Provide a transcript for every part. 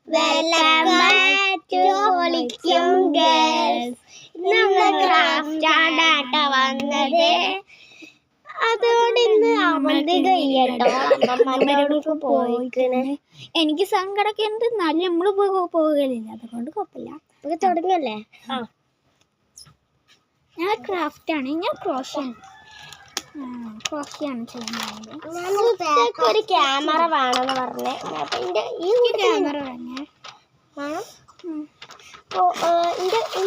Welcome back to പൊളിക്കും girls. നമ്മൾ craft art വന്നത്. അതോടെ ഇന്ന് അവന്തിക കേട്ടോ അമ്മമ്മമാരോടൊക്കെ പോയിക്കണ്. എനിക്ക് സങ്കടമൊക്കെ ഉണ്ട്, എന്നാലും നമ്മൾ പോകലില്ല, അതുകൊണ്ട് കുഴപ്പമില്ല. നമുക്ക് തുടങ്ങല്ലേ? ഞാൻ ക്രാഫ്റ്റ് ആണ്, ഞാൻ ക്രോഷ്യാണ് ചെയ്യുന്നത്. ഒരു ക്യാമറ വേണമെന്ന് പറഞ്ഞേ. ഈ ക്യാമറ വേണം.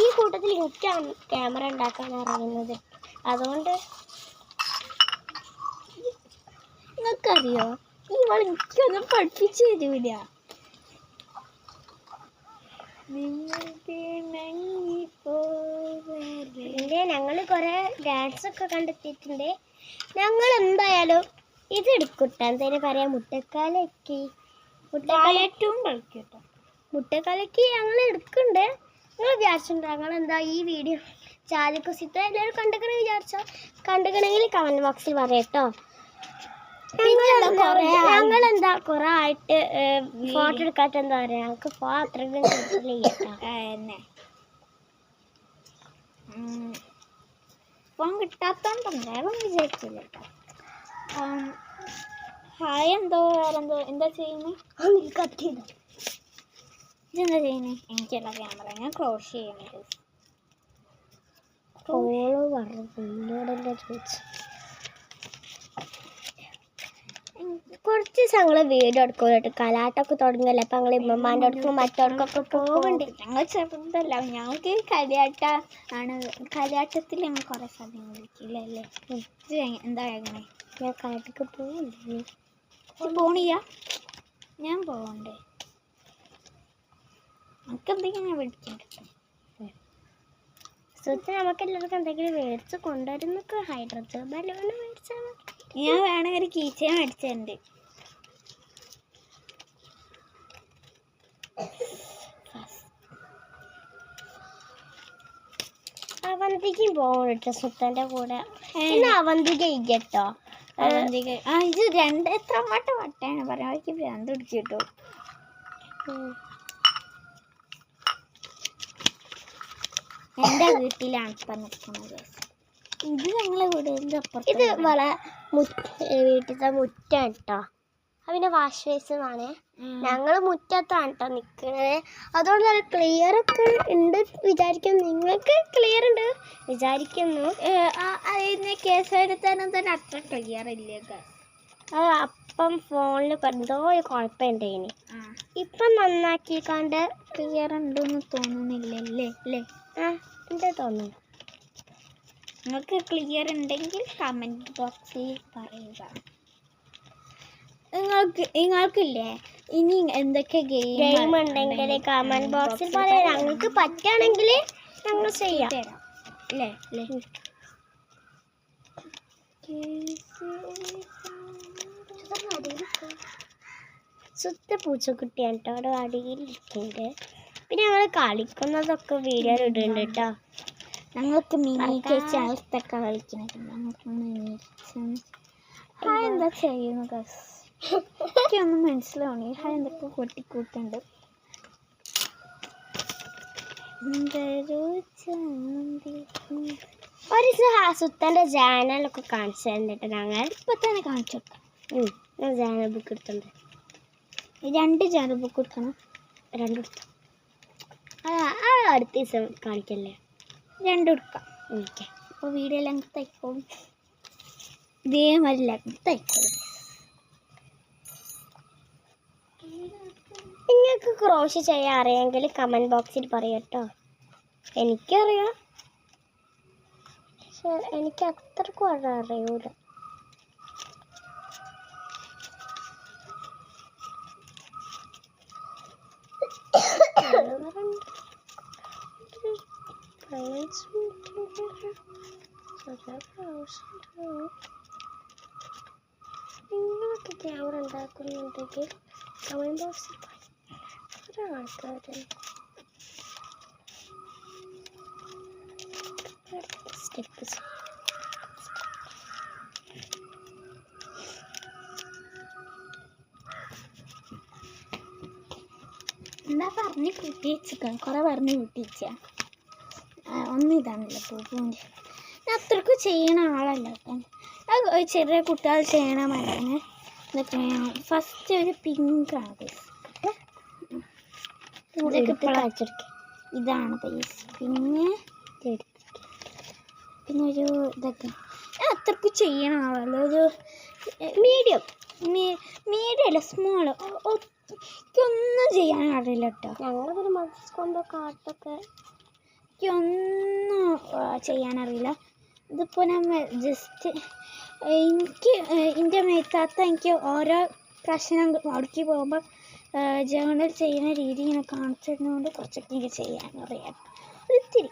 ഈ കൂട്ടത്തിൽ എനിക്കാണ് ക്യാമറ ഉണ്ടാക്കാൻ അറിയുന്നത്. അതുകൊണ്ട് നിങ്ങൾക്കറിയോ, ഇവൾ എനിക്കൊന്നും പഠിപ്പിച്ചു തരൂല. ഞങ്ങൾ കുറെ ഡാൻസ് ഒക്കെ കണ്ടെത്തിയിട്ടുണ്ട്. ഞങ്ങൾ എന്തായാലും ഇത് എടുക്കട്ടെ. എന്തായാലും പറയാം, മുട്ടക്കാലക്ക് ഞങ്ങൾ എടുക്കണ്ടേ. നിങ്ങൾ വിചാരിച്ചിട്ടുണ്ടോ ഞങ്ങൾ എന്താ ഈ വീഡിയോ ചാലിക്കുസിത്ത എല്ലാവരും കണ്ടിക്കണമെന്ന് വിചാരിച്ചോ? കണ്ടിക്കണമെങ്കിൽ കമന്റ് ബോക്സിൽ പറയട്ടോ. ഞങ്ങളെന്താ കുറെ ആയിട്ട് ഫോട്ടോ എടുക്കാത്ത എന്താ പറയാ, ഞങ്ങൾക്ക് അത്രയും ഫോൺ കിട്ടാത്തോണ്ടൊന്നും വേഗം വിചാരിച്ചില്ല കേട്ടോ. ഹായ്, വേറെന്തോ എന്താ ചെയ്യുന്നത്? ഇതെന്താ ചെയ്യുന്നത്? എനിക്കല്ല ക്യാമറ, ഞാൻ ക്രോഷ് ചെയ്യുന്നത്. കുറച്ച് ഞങ്ങൾ വീഡിയോ എടുക്കുമല്ലോ. കലാട്ടൊക്കെ തുടങ്ങിയല്ലോ. അപ്പം ഞങ്ങൾ ഇമ്മമാൻ്റെ അടുക്കും മറ്റോടക്കൊക്കെ പോകുന്നുണ്ട്. ഞങ്ങൾ ചെറുതല്ല, ഞങ്ങൾക്ക് കളിയാട്ട ആണ്. കളിയാട്ടത്തിൽ ഞങ്ങൾ കുറേ സമയം വിളിക്കില്ല അല്ലേ? എന്താ എങ്ങനെ? ഞാൻ കളിയാട്ടക്ക് പോകില്ലേ? പോണില്ല, ഞാൻ പോകണ്ടേ? നമുക്ക് എന്തെങ്കിലും ഞാൻ മേടിക്കാൻ കിട്ടും. നമുക്ക് എല്ലാവർക്കും എന്തെങ്കിലും മേടിച്ച് കൊണ്ടുവരുന്നൊക്കെ. ഹൈഡ്രജൻ ബലൂൺ മേടിച്ചാൽ മതി. ഞാൻ വേണമെങ്കിൽ ഒരു കീച്ചേ മേടിച്ചിട്ടുണ്ട്. അവന്തിക്കും പോകട്ടോ സുത്തൻ്റെ കൂടെ. പിന്നെ അവന്തിക കേട്ടോ. അവന്തിക ഇത് എത്ര വട്ടമാണ് പറയാൻ, അവർക്ക് ഭ്രാന്ത് പിടിച്ചു കേട്ടോ. എൻ്റെ വീട്ടിലാണ് ഇപ്പം നിൽക്കുന്നത്. ഇത് ഞങ്ങളെ വീടിൻ്റെ അപ്പുറം. ഇത് വീട്ടിലത്തെ മുറ്റാണ് കേട്ടോ. പിന്നെ വാഷ് ബേസിനാണ്. ഞങ്ങൾ മുറ്റത്താണ് കേട്ടോ നിൽക്കുന്നത്. അതുകൊണ്ട് നല്ല ക്ലിയർ ഒക്കെ ഉണ്ട് വിചാരിക്കുന്നു. നിങ്ങൾക്ക് ക്ലിയർ ഉണ്ട് വിചാരിക്കുന്നു. കേസെടുത്താനും തന്നെ അത്ര ക്ലിയർ ഇല്ലേ? അപ്പം ഫോണിൽ എന്തോ കുഴപ്പമുണ്ട്. ഇനി ഇപ്പം നന്നാക്കിക്കാണ്ട് ക്ലിയർ ഉണ്ടെന്ന് തോന്നുന്നില്ലല്ലേ അല്ലേ? എന്താ തോന്നുന്നു? നിങ്ങൾക്ക് ക്ലിയർ ഉണ്ടെങ്കിൽ കമൻറ്റ് ബോക്സിൽ പറയുക. നിങ്ങൾക്കില്ലേ ഇനി എന്തൊക്കെ ഗെയിം ഉണ്ടെങ്കിൽ കമൻറ്റ് ബോക്സിൽ പറയാം. ഞങ്ങൾക്ക് പറ്റുകയാണെങ്കിൽ ഞങ്ങൾ ചെയ്യാം അല്ലേ? സുത്ത പൂച്ചക്കുട്ടിയാണ് കേട്ടോ അവിടെ അടിയിലിരിക്കുന്നുണ്ട്. പിന്നെ ഞങ്ങൾ കളിക്കുന്നതൊക്കെ വീഡിയോ ഇടുന്നുണ്ട് കേട്ടോ. ഞങ്ങൾക്ക് മിനി ചേച്ചിയൊക്കെ കളിക്കുന്നുണ്ട്. ഞങ്ങൾക്ക് എന്താ ചെയ്യുന്നത് എനിക്കൊന്നും മനസ്സിലാവണേ. എന്തൊക്കെ കൊട്ടിക്കൂട്ടുണ്ട്. ഒരു സുത്തൻ്റെ ചാനലൊക്കെ കാണിച്ചു തന്നിട്ട് ഞങ്ങൾ ഇപ്പം തന്നെ കാണിച്ചു കൊടുക്കാം. ഞാൻ ചാനൽ ബുക്ക് എടുത്തുണ്ട്. 2 ചാനൽ ബുക്ക് എടുക്കണം. 2 എടുത്തു. അടുത്ത ദിവസം കാണിക്കല്ലേ? 2 എടുക്കാം. ഓക്കെ. അപ്പോൾ വീഡിയോ ലെങ്ത് ആയിക്കോളും. ഇതേമാതിരി ലെങ്ത് ആയിക്കോളും. നിങ്ങൾക്ക് ക്രോഷ് ചെയ്യാൻ അറിയാമെങ്കിൽ കമൻറ്റ് ബോക്സിൽ പറയട്ടോ. എനിക്കറിയാം, പക്ഷെ എനിക്ക് അത്രക്കും അറിയൂല. നിങ്ങളൊക്കെ ക്യാമറ ഉണ്ടാക്കുന്നുണ്ടെങ്കിൽ കമൻറ്റ് ബോക്സിൽ ഒരാൾക്കാർ സ്റ്റെപ്പ് എന്താ പറഞ്ഞ് കൂട്ടിച്ചേക്കാം, കുറേ പറഞ്ഞ് കൂട്ടിച്ച. ഒന്നും ഇതാണല്ലോ പൂവിൻ്റെ. ഞാൻ അത്രയ്ക്ക് ചെയ്യണ ആളല്ല കേട്ടോ. അത് ചെറിയ കുട്ടികൾ ചെയ്യണ മരമാണ്. ഇതൊക്കെ ഫസ്റ്റ് ഒരു പിങ്കാണ്. ഇതാണ് പൈസ. പിന്നെ ഒരു ഇതൊക്കെ ഞാൻ അത്രയ്ക്ക് ചെയ്യണ ആളല്ല. ഒരു മീഡിയം അല്ല, സ്മോൾ. എനിക്കൊന്നും ചെയ്യാൻ അറിയില്ല കേട്ടോ. ഞങ്ങളൊരു മസ്കൊണ്ടോ കാട്ടൊക്കെ എനിക്കൊന്നും ചെയ്യാനറിയില്ല. ഇതിപ്പോൾ നമ്മൾ ജസ്റ്റ് എനിക്ക് എൻ്റെ മേത്താത്ത എനിക്ക് ഓരോ പ്രശ്നം അടുക്കി പോകുമ്പോൾ ജേണൽ ചെയ്യുന്ന രീതി ഇങ്ങനെ കാണിച്ചിരുന്നതുകൊണ്ട് കുറച്ചൊക്കെ എനിക്ക് ചെയ്യാനറിയാം. ഒത്തിരി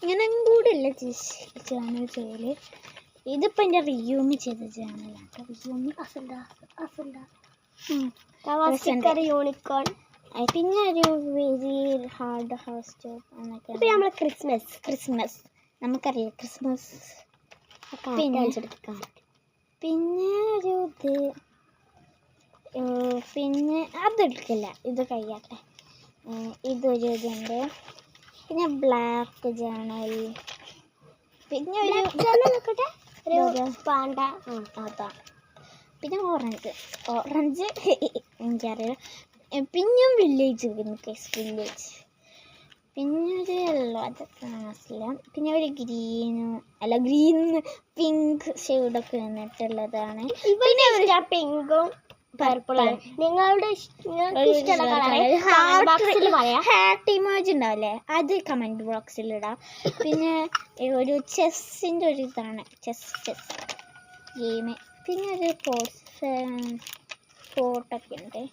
ഇങ്ങനെ കൂടെ അല്ല ജേണൽ ചെയ്യൽ. ഇതിപ്പോൾ എൻ്റെ റിയൂമി ചെയ്ത ജേണലാണ്. റിയൂമി യൂണിക്കോൺ. പിന്നെ ഒരു വെരി ഹാർഡ് ഹൗസ് ജോബ് എന്നൊക്കെ. ഇപ്പം നമ്മൾ ക്രിസ്മസ് നമുക്കറിയാം ക്രിസ്മസ്. പിന്നെ ഒരു പിന്നെ അതെടുക്കില്ല, ഇത് കഴിയട്ടെ. ഇതൊരു ഇതുണ്ട്. പിന്നെ ബ്ലാക്ക് ജേണൽ. പിന്നെ ഒരു പാണ്ട. അതാ. പിന്നെ ഓറഞ്ച് എനിക്കറിയില്ല. പിന്നെയും വില്ലേജ് വില്ലേജ്. പിന്നെ ഒരു യെല്ലോ, അതൊക്കെ മനസ്സിലാവും. പിന്നെ ഒരു ഗ്രീൻ പിങ്ക് ഷെയ്ഡൊക്കെ വന്നിട്ടുള്ളതാണ്. പിന്നെ പിങ്കും പർപ്പിളും. നിങ്ങളുടെ ഹാർട്ട് ഇമോജി ഉണ്ടാവില്ലേ, അത് കമൻറ്റ് ബോക്സിൽ ഇടാം. പിന്നെ ഒരു ചെസ്സിൻ്റെ ഒരു ഇതാണ്, ചെസ് ഗെയിം. പിന്നെ ഒരു ഫോട്ടൊക്കെ ഉണ്ട്.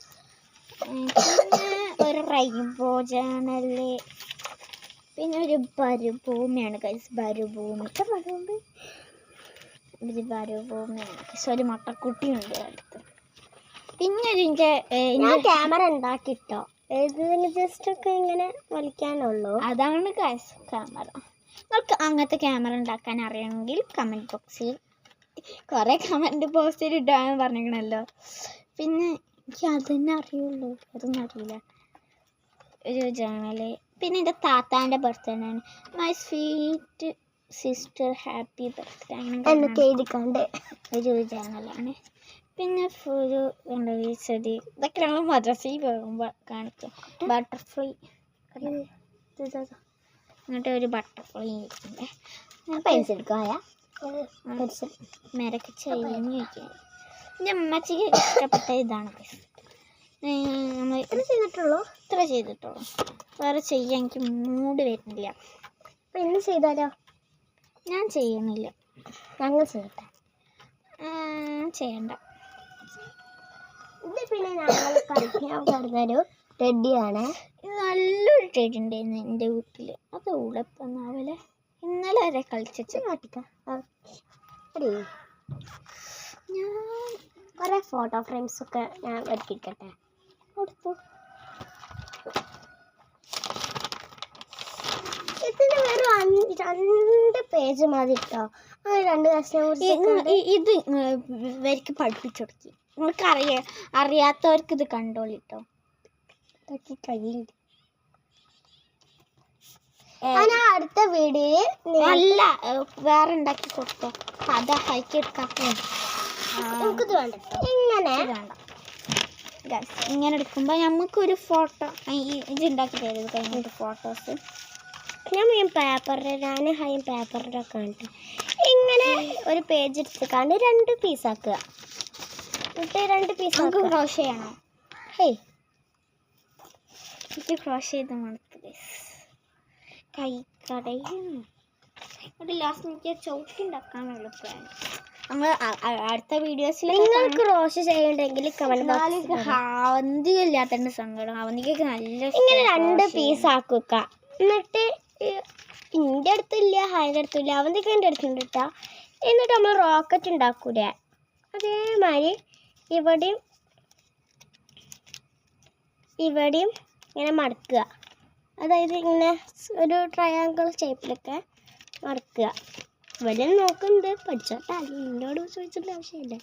പിന്നെ ഒരു റെയിൻബോ ജേണല്. പിന്നെ ഒരു മരുഭൂമിയാണ് ഗൈസ്. മരുഭൂമിയാണ്. ഒരു മുട്ടക്കുട്ടിയുണ്ട് അടുത്ത്. പിന്നെ ഞാൻ ക്യാമറ ഉണ്ടാക്കിട്ടോ, ജസ്റ്റ് ഒക്കെ ഇങ്ങനെ വലിക്കാനുള്ളൂ. അതാണ് ഗൈസ് ക്യാമറ. നിങ്ങൾക്ക് അങ്ങനത്തെ ക്യാമറ ഉണ്ടാക്കാൻ അറിയണമെങ്കിൽ കമൻറ്റ് ബോക്സിൽ കുറേ കമൻറ്റ് ബോക്സിൽ ഇടാന്ന് പറഞ്ഞിരിക്കണല്ലോ. പിന്നെ എനിക്ക് അതന്നെ അറിയുള്ളൂ, അതൊന്നും അറിയില്ല. ഒരു ജേണല്. പിന്നെ എൻ്റെ താത്താൻ്റെ ബർത്ത്ഡേ ആണ്. My sweet sister happy birthday എന്നൊക്കെ എഴുതിക്കാണ്ട് ഒരു ജേണലാണ്. പിന്നെ ഒരു ചെടി. ഇതൊക്കെ ഞങ്ങൾ മദ്രസയിൽ പോകുമ്പോൾ കാണിക്കും. ബട്ടർഫ്ലൈ. എന്നിട്ട് ഒരു ബട്ടർഫ്ലൈ ഇരിക്കണ്ടേ. മേരൊക്കെ ചെയ്യുന്ന ചോദിക്കാൻ എൻ്റെ അമ്മച്ചിക്ക് ഇഷ്ടപ്പെട്ട ഇതാണ്. നമ്മൾ ഇത്ര ചെയ്തിട്ടുള്ളൂ. വേറെ ചെയ്യാൻ എനിക്ക് മൂഡ് വരുന്നില്ല. അപ്പം ഇന്ന് ചെയ്താലോ? ഞാൻ ചെയ്യുന്നില്ല. ഞങ്ങൾ ചെയ്യട്ടെ. ചെയ്യണ്ട. ഇത് പിന്നെ ഞങ്ങൾ കളിക്കാൻ പറഞ്ഞൊരു ടെഡിയാണ്. നല്ലൊരു ടെഡി ഉണ്ടായിരുന്നു എൻ്റെ വീട്ടിൽ. അത് ഉളപ്പൊന്നാവലെ ഇന്നലെ വരെ കളിച്ചു കാട്ടിക്കാം. ഞാൻ കുറേ ഫോട്ടോ ഫ്രെയിംസൊക്കെ ഞാൻ എടുപ്പിക്കട്ടെ. കൊടുത്തു. ഇതിന് വെറും 2 പേജ് മതി കേട്ടോ. ആ 2 കഷ്ണം ഇത് ഇവർക്ക് പഠിപ്പിച്ചു കൊടുക്കി. നിങ്ങൾക്ക് അറിയാത്തവർക്ക് ഇത് കണ്ടോളിട്ടോ. ഇതൊക്കെ കഴിയില്ല. അടുത്ത വീഡിയോയിൽ നല്ല വേറെ ഉണ്ടാക്കി കൊടുത്തോ. അത് ഹൈക്കെടുക്കാം. നമുക്കിത് വേണ്ട. ഇങ്ങനെ വേണ്ട. ഇങ്ങനെ എടുക്കുമ്പോൾ നമുക്കൊരു ഫോട്ടോ ഇത് ഉണ്ടാക്കി തരുന്നത് കഴിഞ്ഞിട്ട് ഫോട്ടോസ്. ഞാൻ പേപ്പറിൻ്റെ ഒക്കെ ഉണ്ട്. ഇങ്ങനെ ഒരു പേജ് എടുത്തിക്കാണ്ട് 2 പീസാക്കുക. എന്നിട്ട് 2 പീസ് നമുക്ക് ക്രോഷ് ചെയ്യണം. ഹേയ് എനിക്ക് ക്രോഷ് ചെയ്ത് മടുത്തു കൈ കടയും. എന്നിട്ട് ലാസ്റ്റ് എനിക്ക് ചവിട്ടി ഉണ്ടാക്കാനുള്ള പ്ലാൻ. നമ്മൾ അടുത്ത വീഡിയോസിൽ നിങ്ങൾക്ക് ക്രോഷ് ചെയ്യണ്ടെങ്കിൽ അവന്തികയില്ലാത്തതിൻ്റെ സങ്കടം. അവന്തിക്കൊക്കെ നല്ല ഇങ്ങനെ 2 പീസ് ആക്കുക. എന്നിട്ട് എൻ്റെ അടുത്തില്ല, ഹായുടെ അടുത്തില്ല, അവന്തിക്ക് എൻ്റെ അടുത്തുണ്ട് കേട്ടോ. എന്നിട്ട് നമ്മൾ റോക്കറ്റ് ഉണ്ടാക്കൂലേ, അതേമാതിരി ഇവിടെയും ഇങ്ങനെ മടക്കുക. അതായത് ഇങ്ങനെ ഒരു ട്രയാങ്കിൾ ഷേപ്പിലൊക്കെ മടക്കുക. ഇവിടെ നോക്കുന്നുണ്ട്, പഠിച്ചോട്ടെ. എന്നോട് ചോദിച്ചിട്ട് ആവശ്യമില്ല.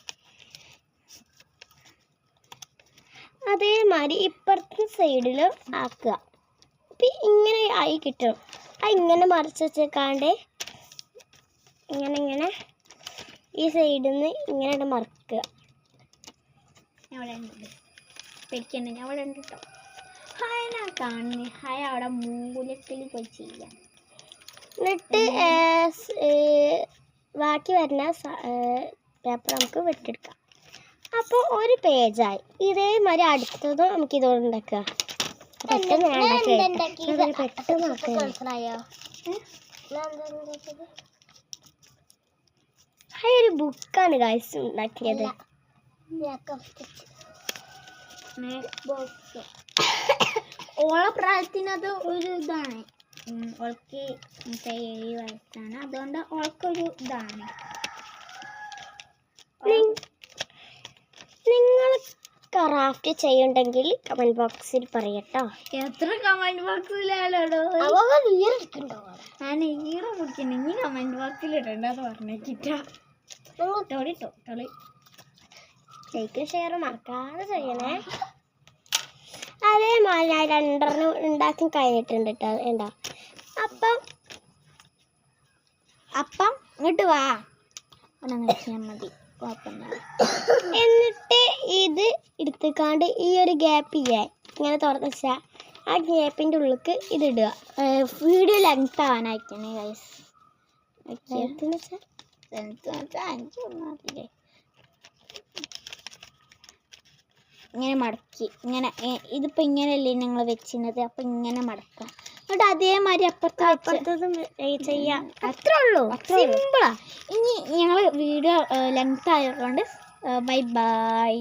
അതേമാതിരി ഇപ്പുറത്തെ സൈഡിലും ആക്കുക. അപ്പം ഇങ്ങനെ ആയി കിട്ടും. ഇങ്ങനെ മറിച്ച് വെച്ചേക്കാണ്ട് ഇങ്ങനെ ഈ സൈഡിൽ നിന്ന് ഇങ്ങനെ മറക്കുക. അവിടെ ഉണ്ട് പേടിക്കണ്ട, ഞാൻ അവിടെ ഉണ്ട് കേട്ടോ. ഹായ് ഞാൻ കാണുന്നേ. ഹായ് അവിടെ മൂലത്തിൽ പോയി ചെയ്യാം. എന്നിട്ട് ബാക്കി വരുന്ന പേപ്പർ നമുക്ക് വെട്ടിയെടുക്കാം. അപ്പോൾ ഒരു പേജായി. ഇതേമാതിരി അടുത്തതും നമുക്ക് ഇതോടെ ഉണ്ടാക്കുക. പെട്ടെന്ന് മനസ്സിലായോ? ഒരു ബുക്കാണ് ഗൈസ് ഉണ്ടാക്കിയത്. ഓളെ പ്രായത്തിനത് ഒരു ഇതാണ്. ഓൾക്ക് 7 വയസ്സാണ്, അതുകൊണ്ട് ഓൾക്കൊരു ഇതാണ്. നിങ്ങൾ ക്രാഫ്റ്റ് ചെയ്യുന്നുണ്ടെങ്കിൽ കമന്റ് ബോക്സിൽ പറയട്ടോ. എത്ര കമന്റ് ബോക്സിലാണോ ഞാൻ ഈറ കുടിക്കുന്നു. ഇനി കമന്റ് ബോക്സിൽ ഇടണ്ടെന്ന് പറഞ്ഞിട്ടാ. ലൈക്കും ഷെയർ മറക്കാതെ ചെയ്യണേ. അതേമാതിരി ഞാൻ 2 ഉണ്ടാക്കി കഴിഞ്ഞിട്ടുണ്ട് കേട്ടോ. എന്താ അപ്പം ഇങ്ങോട്ട് വാ, അവിടെ നോക്കിയാൽ മതി, കുഴപ്പമില്ല. എന്നിട്ട് ഇത് എടുത്തുക്കാണ്ട് ഈ ഒരു ഗ്യാപ്പ് ഇങ്ങനെ തുറന്ന് വെച്ചാൽ ആ ഗ്യാപ്പിൻ്റെ ഉള്ളിലേക്ക് ഇതിടുക. വീഡിയോ ലെങ്ത് ആവാനായിട്ടാണ് ഗൈസ്. ഇങ്ങനെ മടക്കി ഇങ്ങനെ ഇതിപ്പോൾ ഇങ്ങനെയല്ലേ ഞങ്ങൾ വെച്ചിരുന്നത്. അപ്പം ഇങ്ങനെ മടക്കാം. എന്നിട്ട് അതേമാതിരി അപ്പുറത്തതും ചെയ്യാം. അത്രേ ഉള്ളൂ, സിമ്പിളാ. ഇനി ഞങ്ങൾ വീഡിയോ ലെങ്ത് ആയതുകൊണ്ട് ബൈ ബൈ.